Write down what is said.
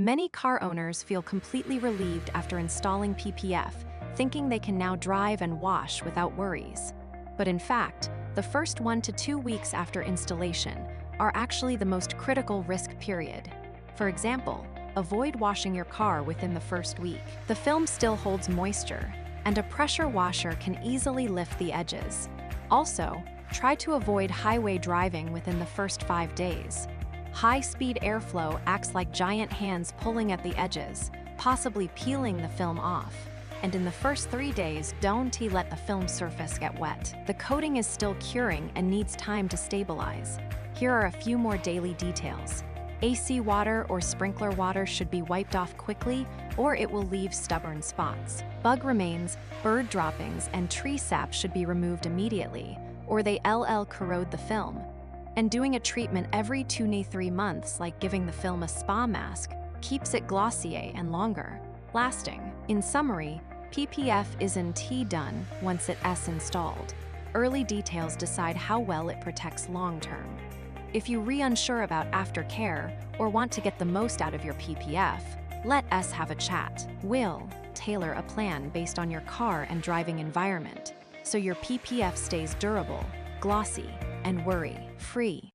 Many car owners feel completely relieved after installing PPF, thinking they can now drive and wash without worries. But in fact, the first 1 to 2 weeks after installation are actually the most critical risk period. For example, avoid washing your car within the first week. The film still holds moisture, and a pressure washer can easily lift the edges. Also, try to avoid highway driving within the first 5 days. High-speed airflow acts like giant hands pulling at the edges, possibly peeling the film off. And in the first 3 days, don't let the film surface get wet. The coating is still curing and needs time to stabilize. Here are a few more daily details. AC water or sprinkler water should be wiped off quickly, or it will leave stubborn spots. Bug remains, bird droppings, and tree sap should be removed immediately, or they corrode the film. And doing a treatment every 2 to 3 months, like giving the film a spa mask, keeps it glossier and longer lasting. In summary, PPF isn't done once it's installed. Early details decide how well it protects long-term. If you're unsure about aftercare or want to get the most out of your PPF, let us have a chat. We'll tailor a plan based on your car and driving environment, so your PPF stays durable, glossy, and worry-free.